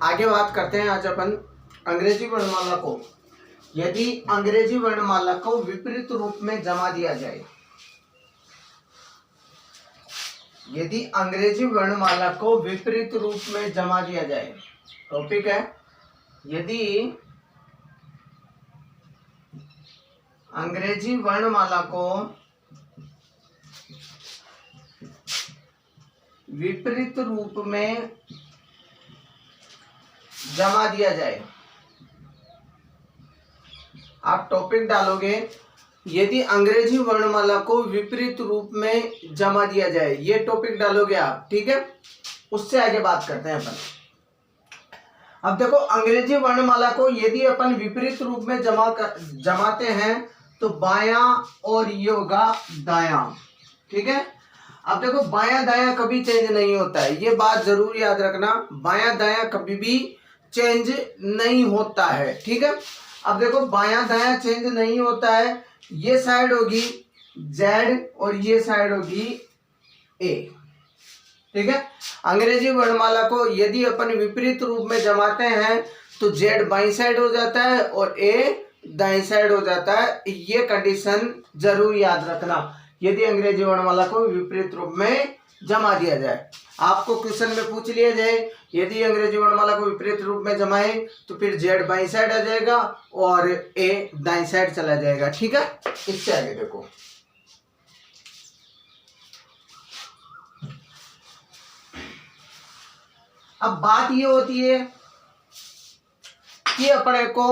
आगे बात करते हैं आज अपन अंग्रेजी वर्णमाला को। यदि अंग्रेजी वर्णमाला को विपरीत रूप में जमा दिया जाए, यदि अंग्रेजी वर्णमाला को विपरीत रूप में जमा दिया जाए, टॉपिक है यदि अंग्रेजी वर्णमाला को विपरीत रूप में जमा दिया जाए। आप टॉपिक डालोगे यदि अंग्रेजी वर्णमाला को विपरीत रूप में जमा दिया जाए, ये टॉपिक डालोगे आप, ठीक है। उससे आगे बात करते हैं अपन। अब देखो अंग्रेजी वर्णमाला को यदि अपन विपरीत रूप में जमाते हैं तो बायां और ये होगा दायां, ठीक है। अब देखो बायां दायां कभी चेंज नहीं होता है, ये बात जरूर याद रखना, बायां दायां कभी भी चेंज नहीं होता है, ठीक है। अब देखो बायां दायां चेंज नहीं होता है, ये साइड होगी Z और ये साइड होगी A, ठीक है। अंग्रेजी वर्णमाला को यदि अपन विपरीत रूप में जमाते हैं तो Z बाईं साइड हो जाता है और A दाईं साइड हो जाता है। ये कंडीशन जरूर याद रखना यदि अंग्रेजी वर्णमाला को विपरीत रूप में जमा दिया जाए। आपको क्वेश्चन में पूछ लिया जाए यदि अंग्रेजी वर्णमाला को विपरीत रूप में जमाए तो फिर Z बाईं साइड आ जाएगा और A दाईं साइड चला जाएगा, ठीक है। इससे आगे देखो, अब बात ये होती है कि अपने को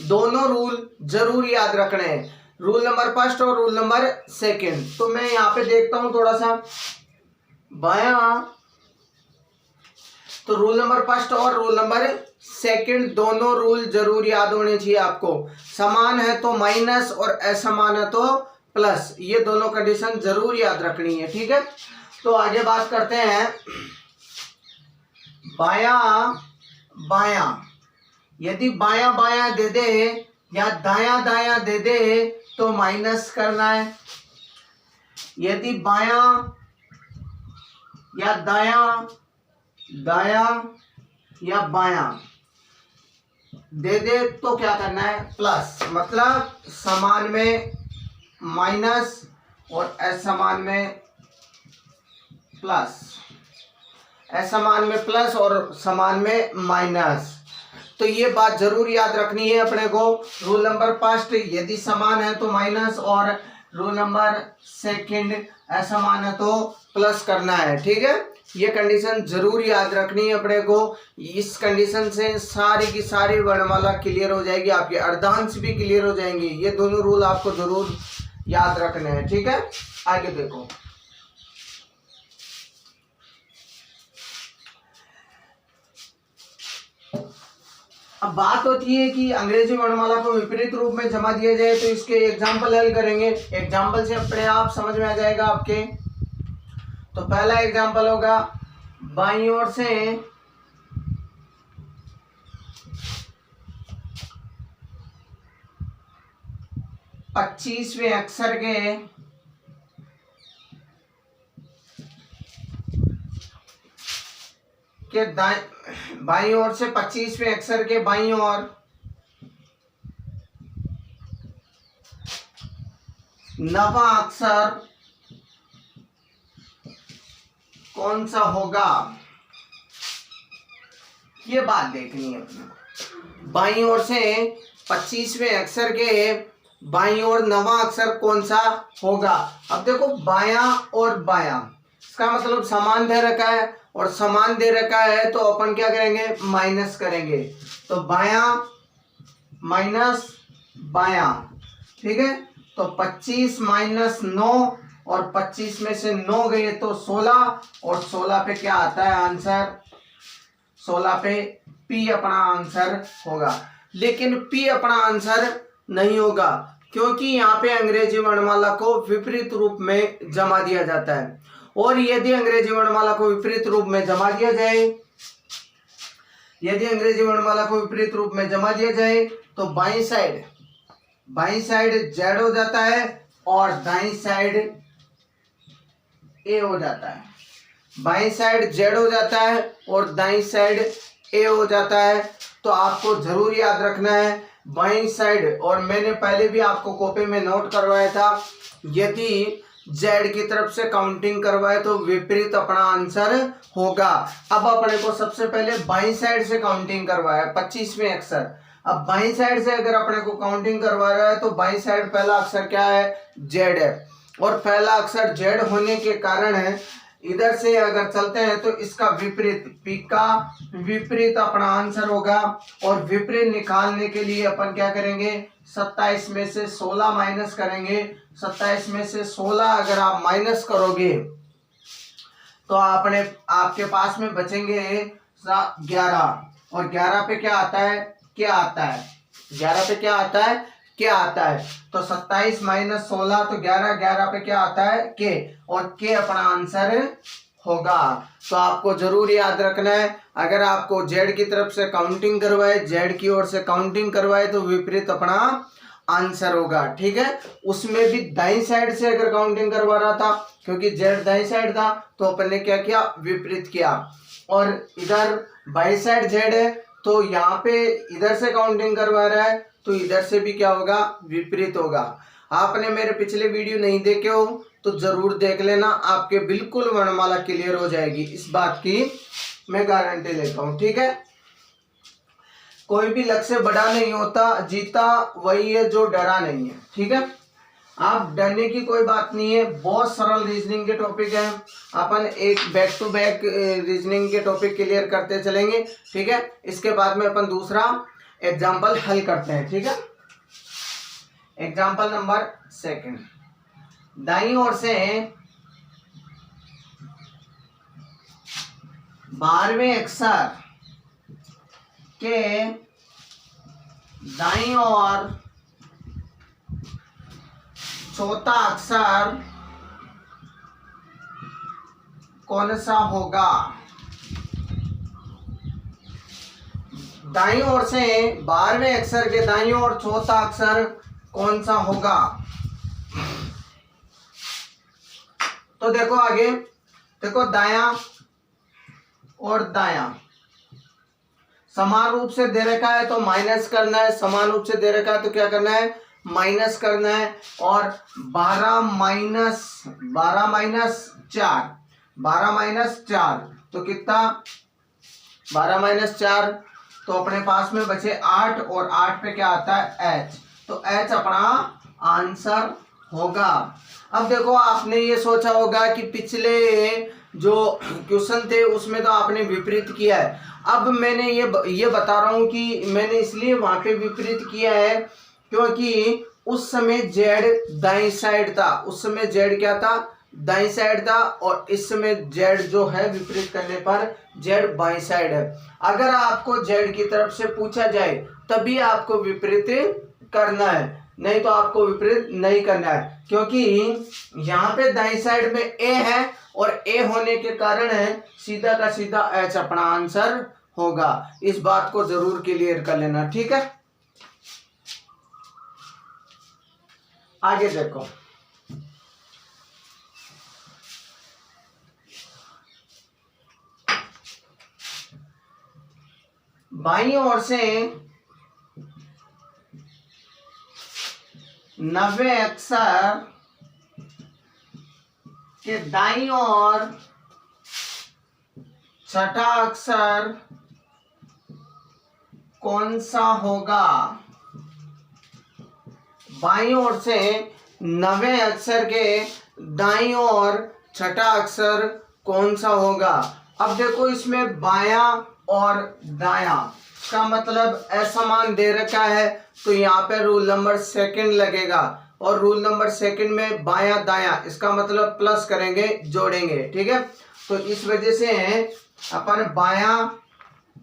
दोनों रूल जरूर याद रखने हैं, रूल नंबर फर्स्ट और रूल नंबर सेकंड। तो मैं यहाँ पे देखता हूं थोड़ा सा बायां, तो रूल नंबर फर्स्ट और रूल नंबर सेकंड दोनों रूल जरूर याद होने चाहिए आपको। समान है तो माइनस और असमान है तो प्लस, ये दोनों कंडीशन जरूर याद रखनी है, ठीक है। तो आगे बात करते हैं बायां बायां, यदि बायां बायां दे दे या दायां दायां दे दे तो माइनस करना है। यदि बायां या दायां दायां या बायां दे दे तो क्या करना है, प्लस, मतलब समान में माइनस और असमान में प्लस, असमान में प्लस और समान में माइनस। तो ये बात जरूर याद रखनी है अपने को। रूल नंबर फर्स्ट यदि समान है तो माइनस और रूल नंबर सेकंड असमान है तो प्लस करना है, ठीक है। ये कंडीशन जरूर याद रखनी है अपने को। इस कंडीशन से सारी की सारी वर्णमाला क्लियर हो जाएगी, आपके अर्धांश भी क्लियर हो जाएंगे। ये दोनों रूल आपको जरूर याद रखने हैं, ठीक है। आगे देखो, अब बात होती है कि अंग्रेजी वर्णमाला को विपरीत रूप में जमा दिया जाए तो इसके एग्जाम्पल हल करेंगे। एग्जाम्पल से अपने आप समझ में आ जाएगा आपके। तो पहला एग्जाम्पल होगा बाईं ओर से 25वें अक्षर के बाईं ओर से 25वें अक्षर के बाईं ओर नवा अक्षर कौन सा होगा, ये बात देखनी है अपने। बाईं ओर से 25वें अक्षर के बाईं ओर नवा अक्षर कौन सा होगा। अब देखो बायां और बायां, इसका मतलब समान दे रखा है और समान दे रखा है तो अपन क्या करेंगे, माइनस करेंगे। तो बायां माइनस बायां, ठीक है। तो 25 माइनस 9 और 25 में से 9 गए तो 16 और 16 पे क्या आता है आंसर, 16 पे P अपना आंसर होगा। लेकिन P अपना आंसर नहीं होगा क्योंकि यहाँ पे अंग्रेजी वर्णमाला को विपरीत रूप में जमा दिया जाता है। और यदि अंग्रेजी वर्णमाला को विपरीत रूप में जमा दिया जाए, यदि अंग्रेजी वर्णमाला को विपरीत रूप में जमा दिया जाए तो बाईं साइड Z हो जाता है और दाईं साइड A हो जाता है। बाईं साइड Z हो जाता है और दाईं साइड ए हो जाता है। तो आपको जरूर याद रखना है बाईं साइड, और मैंने पहले भी आपको कॉपी में नोट करवाया था, यदि जेड की तरफ से काउंटिंग करवाए तो विपरीत अपना आंसर होगा। अब अपने को सबसे पहले बाईं साइड से काउंटिंग करवाया 25वें अक्षर। अब बाईं साइड से अगर अपने को काउंटिंग करवा रहा है तो बाईं साइड पहला अक्षर क्या है, जेड है, और पहला अक्षर जेड होने के कारण है इधर से अगर चलते हैं तो इसका विपरीत, पी का विपरीत अपना आंसर होगा। और विपरीत निकालने के लिए अपन क्या करेंगे, 27 में से 16 माइनस करेंगे। 27 में से 16 अगर आप माइनस करोगे तो आपके पास में बचेंगे 11, और 11 पे क्या आता है, क्या आता है, 11 पे क्या आता है, क्या आता है। तो 27 माइनस 16 तो 11, 11 पे क्या आता है, के, और के अपना आंसर होगा। तो आपको जरूर याद रखना है, अगर आपको जेड की तरफ से काउंटिंग करवाए, जेड की ओर से काउंटिंग करवाए तो विपरीत अपना आंसर होगा। ठीक है, उसमें भी दाईं साइड से अगर काउंटिंग करवा रहा था, क्योंकि जेड दाईं साइड था तो अपन ने क्या किया, विपरीत किया। और इधर बाईं साइड जेड है तो यहाँ पे इधर से काउंटिंग करवा रहा है तो इधर से भी क्या होगा, विपरीत होगा। आपने मेरे पिछले वीडियो नहीं देखे हो तो जरूर देख लेना, आपके बिल्कुल वर्णमाला क्लियर हो जाएगी, इस बात की मैं गारंटी लेता हूँ। ठीक है, कोई भी लक्ष्य बड़ा नहीं होता, जीता वही है जो डरा नहीं है। ठीक है, आप डरने की कोई बात नहीं है, बहुत सरल रीजनिंग के टॉपिक है, अपन एक बैक टू बैक रीजनिंग के टॉपिक क्लियर करते चलेंगे। ठीक है, इसके बाद में अपन दूसरा एग्जाम्पल हल करते हैं। ठीक है, एग्जाम्पल नंबर 2, दाईं ओर से 12वें अक्षर के दाईं ओर चौथा अक्षर कौन सा होगा। दाईं ओर से 12वें अक्षर के दाईं ओर चौथा अक्षर कौन सा होगा। तो देखो आगे, देखो दायां और दायां समान रूप से दे रखा है तो माइनस करना है, समान रूप से दे रखा है तो क्या करना है, माइनस करना है। और 12 माइनस 4 तो कितना, 12 माइनस 4 तो अपने पास में बचे 8, और 8 पे क्या आता है, h, तो h अपना आंसर होगा। अब देखो, आपने ये सोचा होगा कि पिछले जो क्वेश्चन थे उसमें तो आपने विपरीत किया है। अब मैंने ये बता रहा हूं कि मैंने इसलिए वहां पे विपरीत किया है क्योंकि उस समय जेड दाईं साइड था, उस समय जेड क्या था, दाईं साइड था, और इस समय जेड जो है विपरीत करने पर जेड बाईं साइड है। अगर आपको जेड की तरफ से पूछा जाए तभी आपको विपरीत करना है, नहीं तो आपको विपरीत नहीं करना है, क्योंकि यहाँ पे दाईं साइड में ए है और ए होने के कारण है सीधा का सीधा एच अपना आंसर होगा। इस बात को जरूर क्लियर कर लेना। ठीक है, आगे देखो, बाईं ओर से 90 अक्षर के दाईं ओर छठा अक्षर कौन सा होगा। बाईं ओर से 90 अक्षर के दाईं ओर छठा अक्षर कौन सा होगा। अब देखो, इसमें बायां और दायां का मतलब असमान दे रखा है तो यहाँ पे रूल नंबर 2 लगेगा, और रूल नंबर 2 में बायां दायां इसका मतलब प्लस करेंगे, जोड़ेंगे। ठीक है, तो इस वजह से अपन बायां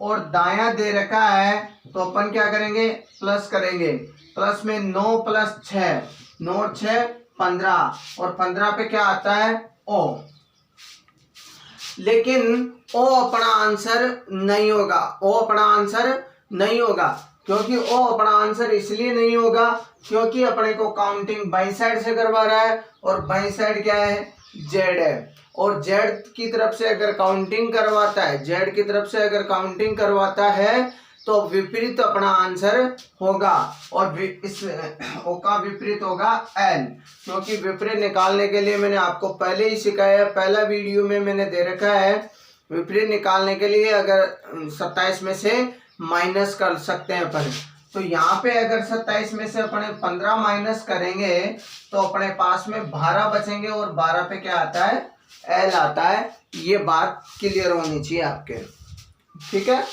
और दायां दे रखा है तो अपन क्या करेंगे, प्लस करेंगे। प्लस में 9 + 6, 9 और 6 15, और 15 पे क्या आता है, ओ। लेकिन ओ अपना आंसर नहीं होगा, ओ अपना आंसर नहीं होगा, क्योंकि ओ अपना आंसर इसलिए नहीं होगा क्योंकि अपने को काउंटिंग बाई साइड से करवा रहा है, और बाई साइड क्या है, जेड है, और जेड की तरफ से अगर काउंटिंग करवाता है, जेड की तरफ से अगर काउंटिंग करवाता है तो विपरीत अपना आंसर होगा, और इस ओ का विपरीत होगा एल, क्योंकि विपरीत निकालने के लिए मैंने आपको पहले ही सिखाया है, पहला वीडियो में मैंने दे रखा है। विपरीत निकालने के लिए अगर 27 में से माइनस कर सकते हैं अपन, तो यहाँ पे अगर 27 में से अपने 15 माइनस करेंगे तो अपने पास में 12 बचेंगे, और 12 पे क्या आता है, एल आता है। ये बात क्लियर होनी चाहिए आपके, ठीक है।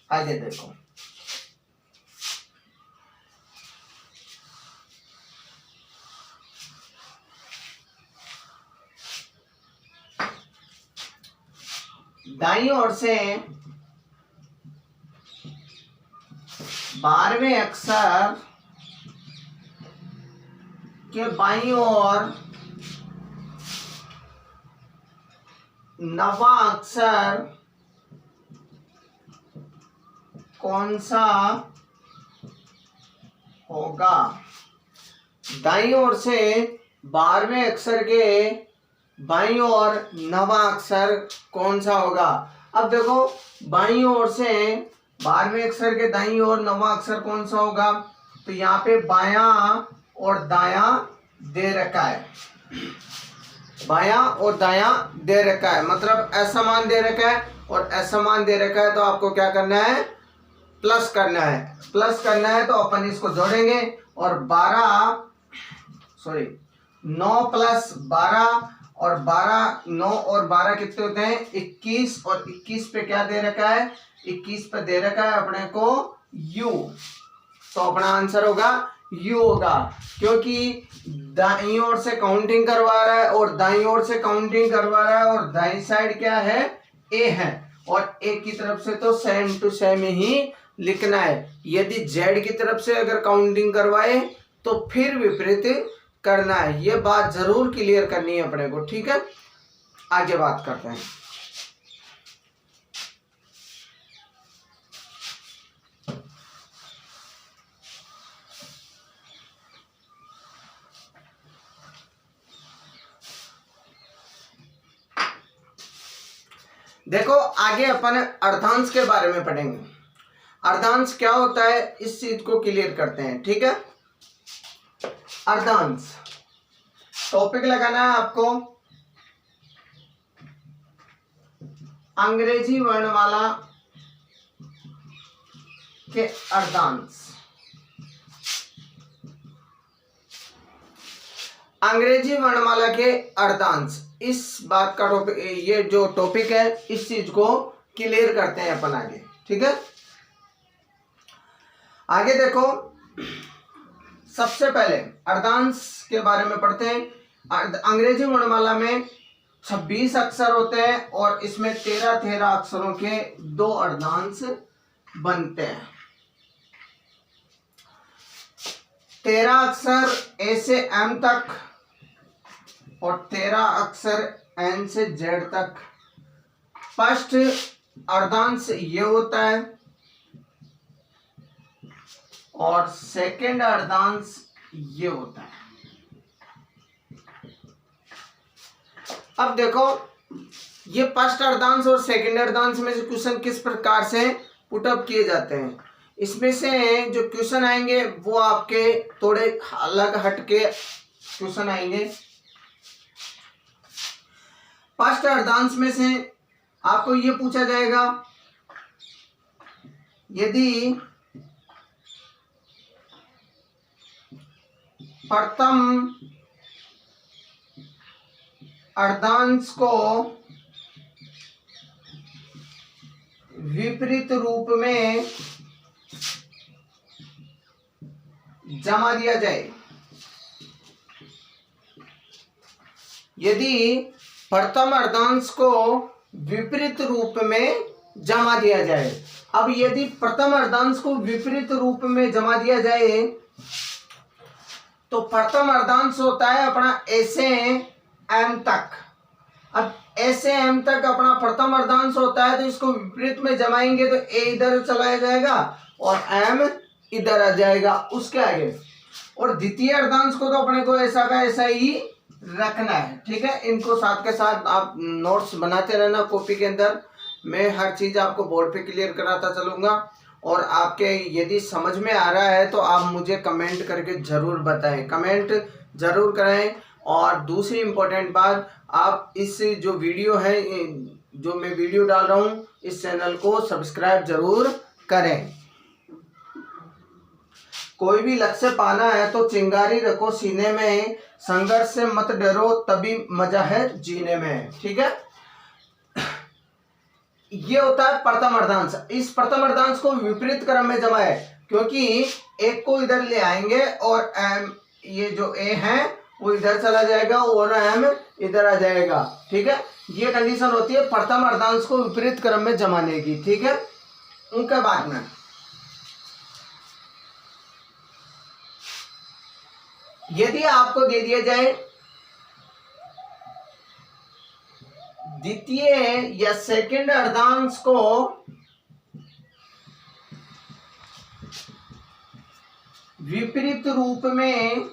आगे देखो, दाईं ओर से 12वें अक्षर के बाईं ओर 9वां अक्षर कौन सा होगा? दाईं ओर से 12वें अक्षर के बाईं ओर 9वां अक्षर कौन सा होगा? अब देखो, बाईं ओर से 12वें अक्षर के दाईं ओर 9वां अक्षर कौन सा होगा? तो यहाँ पे बायां और दायां दे रखा है, बायां और दायां दे रखा है, मतलब ऐसा मान दे रखा है और ऐसा मान दे रखा है। तो आपको क्या करना है, प्लस करना है। प्लस करना है तो अपन इसको जोड़ेंगे, और 9 प्लस 12, और 12, 9 और 12 कितने होते हैं, 21, और 21 पे क्या दे रखा है, 21 पे दे रखा है अपने को u, तो अपना आंसर होगा u होगा, क्योंकि दाईं ओर से काउंटिंग करवा रहा है और दाईं ओर से काउंटिंग करवा रहा है, और दाईं साइड क्या है, a है, और a की तरफ से तो सेम टू सेम ही लिखना है। यदि z की तरफ से अगर काउंटिंग करवाए तो फिर विपरीत करना है। ये बात जरूर क्लियर करनी है अपने को, ठीक है। आगे बात करते हैं। देखो, आगे अपन अर्धांश के बारे में पढ़ेंगे। अर्धांश क्या होता है, इस चीज को क्लियर करते हैं, ठीक है। अर्धांश टॉपिक लगाना है आपको, अंग्रेजी वर्णमाला के अर्धांश। अंग्रेजी वर्णमाला के अर्धांश, इस बात का टॉपिक, ये जो टॉपिक है, इस चीज को क्लियर करते हैं अपन आगे, ठीक है। आगे देखो, सबसे पहले अर्धांश के बारे में पढ़ते हैं। अंग्रेजी वर्णमाला में 26 अक्षर होते हैं, और इसमें 13 अक्षरों के 2 अर्धांश बनते हैं। 13 अक्षर ए से एम तक, और 13 अक्षर एन से जेड तक। फर्स्ट अर्धांश ये होता है, और सेकंड अर्धांश ये होता है। अब देखो, ये फर्स्ट अर्धांश और सेकंड अर्धांश में से क्वेश्चन किस प्रकार से पुटअप किए जाते हैं, इसमें से जो क्वेश्चन आएंगे वो आपके थोड़े अलग हटके क्वेश्चन आएंगे। फर्स्ट अर्धांश में से आपको ये पूछा जाएगा, यदि प्रथम अर्धांश को विपरीत रूप में जमा दिया जाए, यदि प्रथम अर्धांश को विपरीत रूप में जमा दिया जाए। अब यदि प्रथम अर्धांश को विपरीत रूप में जमा दिया जाए तो प्रथम अर्धांश होता है अपना ए से एम तक। अब ए से एम तक अपना प्रथम अर्धांश होता है, तो इसको विपरीत में जमाएंगे तो ए इधर चला जाएगा और एम इधर आ जाएगा उसके आगे। और द्वितीय अर्धांश को तो अपने को ऐसा का ऐसा ही रखना है, ठीक है। इनको साथ के साथ आप नोट्स बनाते रहना कॉपी के अंदर। मैं हर चीज़ आपको बोर्ड पे क्लियर कराता चलूँगा, और आपके यदि समझ में आ रहा है तो आप मुझे कमेंट करके ज़रूर बताएं, कमेंट ज़रूर करें। और दूसरी इम्पोर्टेंट बात, आप इस जो वीडियो है, जो मैं वीडियो डाल रहा हूँ, इस चैनल को सब्सक्राइब ज़रूर करें। कोई भी लक्ष्य पाना है तो चिंगारी रखो सीने में, संघर्ष से मत डरो तभी मजा है जीने में, ठीक है। ये होता है प्रथम अर्धांश। इस प्रथम अर्धांश को विपरीत क्रम में जमाए, क्योंकि एक को इधर ले आएंगे और एम, ये जो ए है वो इधर चला जाएगा और एम इधर आ जाएगा, ठीक है। ये कंडीशन होती है प्रथम अर्धांश को विपरीत क्रम में जमाने की, ठीक है। उनके बाद में यदि आपको दे दिया जाए द्वितीय या सेकंड अर्धांश को विपरीत रूप में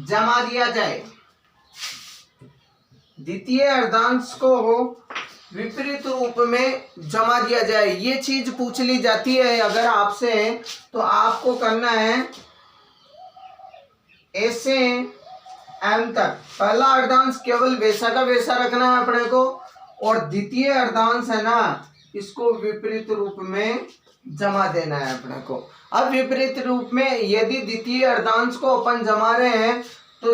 जमा दिया जाए, द्वितीय अर्धांश को विपरीत रूप में जमा दिया जाए, ये चीज पूछ ली जाती है अगर आपसे, तो आपको करना है ए से एम तक। पहला अर्धांश केवल वैसा का वैसा रखना है अपने को, और द्वितीय अर्धांश है ना, इसको विपरीत रूप में जमा देना है अपने को। अब विपरीत रूप में यदि द्वितीय अर्धांश को अपन जमा रहे हैं तो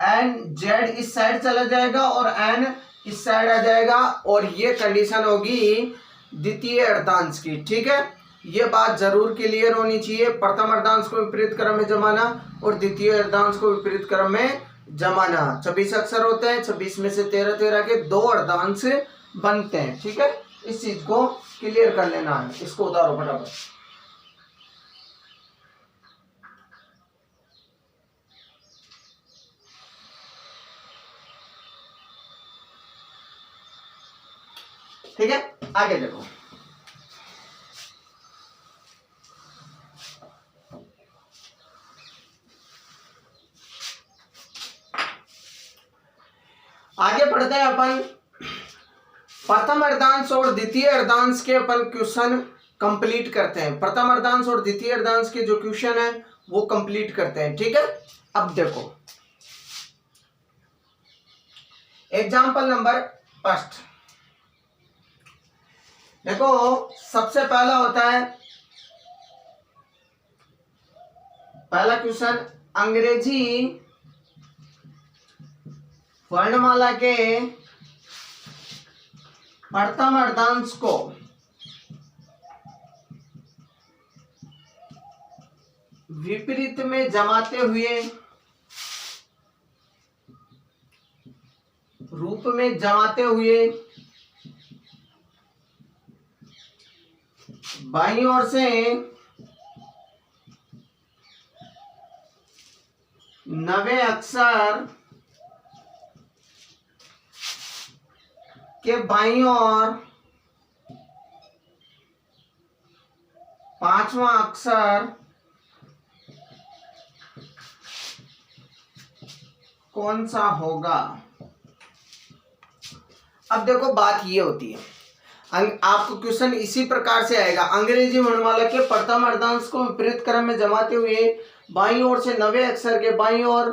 एन जेड इस साइड चला जाएगा और एन इस साइड आ जाएगा, और ये कंडीशन होगी द्वितीय अर्धांश की, ठीक है। ये बात जरूर क्लियर होनी चाहिए। प्रथम अर्धांश को विपरीत क्रम में जमाना और द्वितीय अर्धांश को विपरीत क्रम में जमाना। 26 अक्षर होते हैं, 26 में से 13 के 2 अर्धांश बनते हैं, ठीक है। इस चीज को क्लियर कर लेना है। इसको उतारो फटाफट। ठीक है, आगे देखो। आगे बढ़ते हैं अपन प्रथम अर्धांश और द्वितीय अर्धांश के अपन क्वेश्चन कंप्लीट करते हैं। प्रथम अर्धांश और द्वितीय अर्धांश के जो क्वेश्चन है वो कंप्लीट करते हैं, ठीक है। अब देखो एग्जाम्पल नंबर फर्स्ट। देखो सबसे पहला होता है, पहला क्वेश्चन, अंग्रेजी वर्णमाला के प्रथम अर्धांश को विपरीत में जमाते हुए रूप में जमाते हुए बाईं ओर से नवे अक्षर के बाईं ओर पांचवा अक्षर कौन सा होगा। अब देखो बात ये होती है, आपको क्वेश्चन इसी प्रकार से आएगा, अंग्रेजी वर्णमाला के प्रथम अर्धांश को विपरीत क्रम में जमाते हुए बाईं ओर से नवे अक्षर के बाईं ओर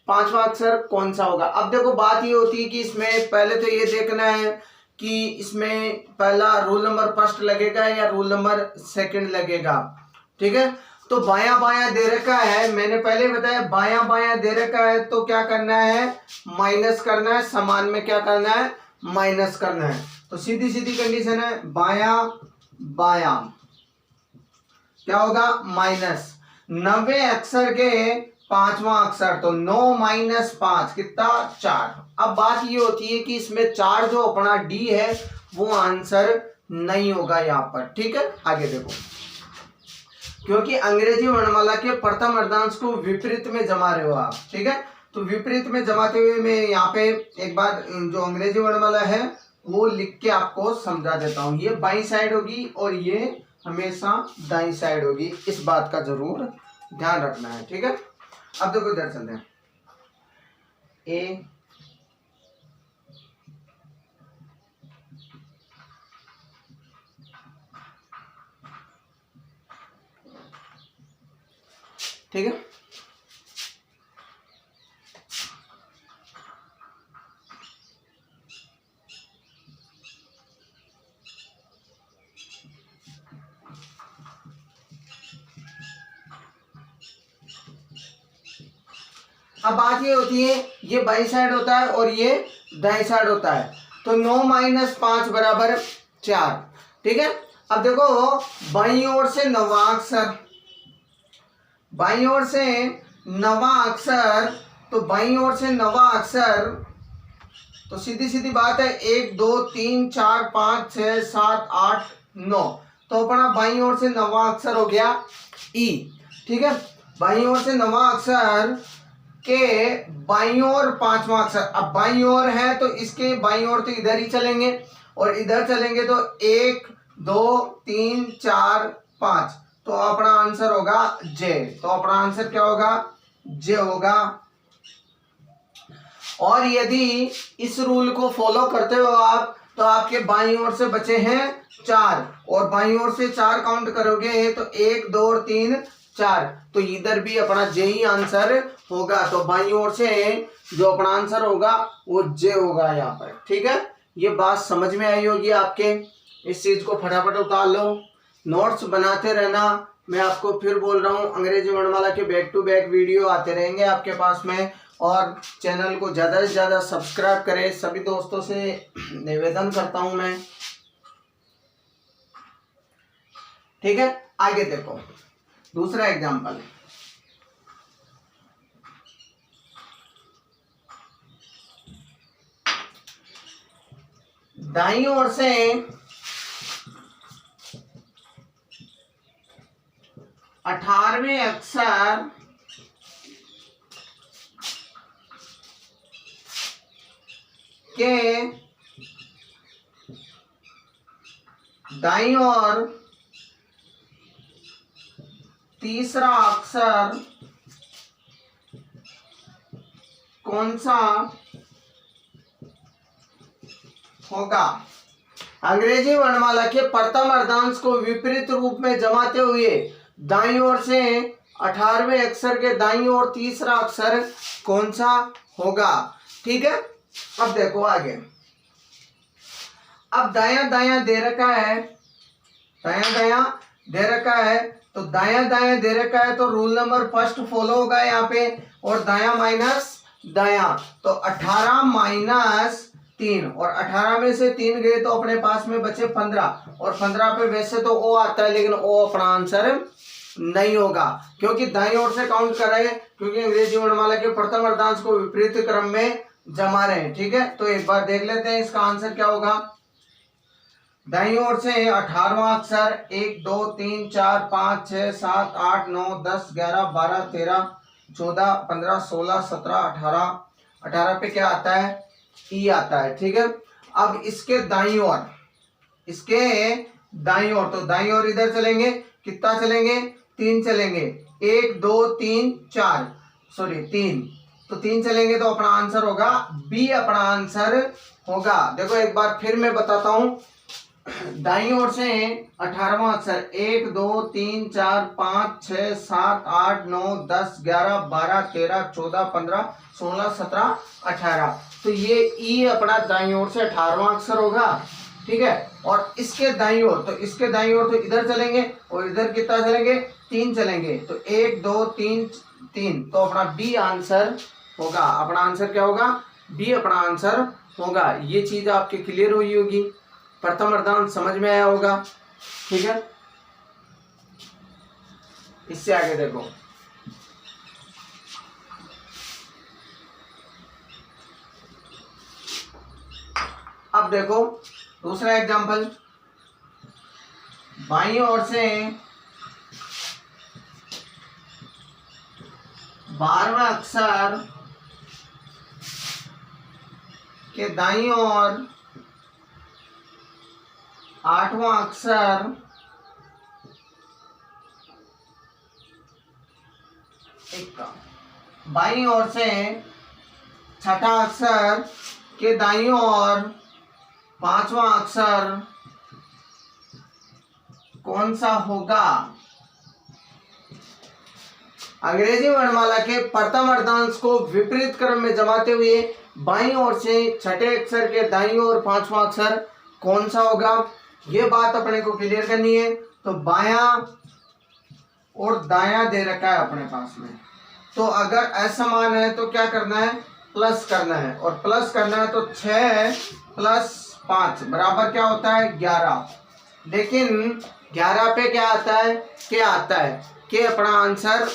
पांचवा अक्षर कौन सा होगा। अब देखो बात ये होती है कि इसमें पहले तो ये देखना है कि इसमें पहला रूल नंबर फर्स्ट लगेगा या रूल नंबर सेकंड लगेगा, ठीक है। तो बायां बायां दे रखा है, मैंने पहले बताया बायां बायां दे रखा है, तो क्या करना है, माइनस करना है, समान में क्या करना है, माइनस करना है। तो सीधी सीधी कंडीशन है, बायां बायां क्या होगा, माइनस, नवे अक्षर के पांचवा अक्षर, तो 9 माइनस 5 कितना, 4। अब बात ये होती है कि इसमें 4 जो अपना डी है वो आंसर नहीं होगा यहाँ पर, ठीक है। आगे देखो, क्योंकि अंग्रेजी वर्णमाला के प्रथम अर्धांश को विपरीत में जमा रहे हो आप, ठीक है। तो विपरीत में जमाते हुए मैं यहाँ पे एक बार जो अंग्रेजी वर्णमाला है वो लिख के आपको समझा देता हूँ। ये बाईं साइड होगी और ये हमेशा दाईं साइड होगी, इस बात का जरूर ध्यान रखना है, ठीक है। अब देखो इधर चलते हैं, ए ठीक है। अब बात ये होती है, ये बाई साइड होता है और ये दाई साइड होता है, तो 9 माइनस 5 बराबर 4, ठीक है। अब देखो बाई ओर से नवा अक्षर, बाई ओर से नवा अक्षर, तो बाई ओर से नवा अक्षर, तो सीधी सीधी बात है 1 2 3 4 5 6 7 8 9, तो अपना बाई ओर से नवा अक्षर हो गया ई, ठीक है। बाई ओर से नवा अक्षर के बाई ओर पांचवा अक्षर, अब बाई ओर है तो इसके बाई ओर तो इधर ही चलेंगे और इधर चलेंगे तो 1 2 3 4 5, तो अपना आंसर होगा जे, तो अपना आंसर क्या होगा, जे होगा। और यदि इस रूल को फॉलो करते हो आप, तो आपके बाईं ओर से बचे हैं 4, और बाईं ओर से 4 काउंट करोगे तो 1 2 3 4, तो इधर भी अपना जे ही आंसर होगा, तो बाईं ओर से जो अपना आंसर होगा वो जे होगा यहाँ पर, ठीक है। ये बात समझ में आई होगी आपके, इस चीज को फटाफट उतार लो, नोट्स बनाते रहना। मैं आपको फिर बोल रहा हूँ, अंग्रेजी वर्णमाला के बैक टू बैक वीडियो आते रहेंगे आपके पास में, और चैनल को ज़्यादा से ज़्यादा सब्सक्राइब करें, सभी दोस्तों से निवेदन करता हूं मैं, ठीक है। आगे देखो दूसरा एग्जांपल, दाईं ओर से 18वें अक्षर के दाईं ओर तीसरा अक्षर कौन सा होगा। अंग्रेजी वर्णमाला के प्रथम अर्धांश को विपरीत रूप में जमाते हुए दाईं ओर से 18वें अक्षर के दाईं ओर तीसरा अक्षर कौन सा होगा, ठीक है। अब देखो आगे, अब दाया दाया दे रखा है, दाया दाया दे रखा है, तो दाया दाया दे रखा है तो रूल नंबर फर्स्ट फॉलो होगा यहाँ पे, और दाया माइनस दाया, तो 18 माइनस 3, और 18 में से 3 गए तो अपने पास में बचे 15, और 15 पे वैसे तो ओ आता है, लेकिन ओ अपना आंसर नहीं होगा, क्योंकि दाईं ओर से काउंट कर रहे हैं, क्योंकि अंग्रेजी वर्णमाला के प्रथम अर्धांश को विपरीत क्रम में जमा रहे हैं, ठीक है। तो एक बार देख लेते हैं इसका आंसर क्या होगा। दाईं ओर से 18वां अक्षर 1 2 3 4 5 6 7 8 9 10 11 12 13 14 15 16 17 18, 18 पे क्या आता है, ई आता है, ठीक है। अब इसके दाईं ओर, इसके दाईं ओर, तो दाईं ओर इधर चलेंगे, कितना चलेंगे, 3 चलेंगे, 1 2 3 4, सॉरी 3, तो 3 चलेंगे, तो अपना आंसर होगा बी, अपना आंसर होगा। देखो एक बार फिर मैं बताता हूं, दाईं ओर से 18वां अक्षर 1 2 3 4 5 6 7 8 9 10 11 12 13 14 15 16 17 18, तो ये ई अपना दाईं ओर से 18वां अक्षर होगा, ठीक है। और इसके दाईं ओर, तो इसके दाईं ओर तो इधर चलेंगे और इधर कितना चलेंगे, 3 चलेंगे, तो 1 2 3 3, तो अपना बी आंसर होगा, अपना आंसर क्या होगा, बी अपना आंसर होगा। ये चीज आपके क्लियर हुई होगी, प्रथम अर्धांश समझ में आया होगा, ठीक है। इससे आगे देखो, अब देखो दूसरा एग्जांपल, बाईं ओर से 12वां अक्षर के दाईं ओर 8वां अक्षर इक्का। बाईं ओर से छठा अक्षर के दाईं ओर पांचवा अक्षर कौन सा होगा? अंग्रेजी वर्णमाला के प्रथम अर्धांश को विपरीत क्रम में जमाते हुए बाईं ओर से छठे अक्षर के दाईं ओर पांचवा अक्षर कौन सा होगा, ये बात अपने को क्लियर करनी है। तो बायां और दायां दे रखा है अपने पास में, तो अगर असमान है तो क्या करना है? प्लस करना है, और प्लस करना है तो 6 + 5 बराबर क्या होता है? 11। लेकिन 11 पे क्या आता है? के आता है, के अपना आंसर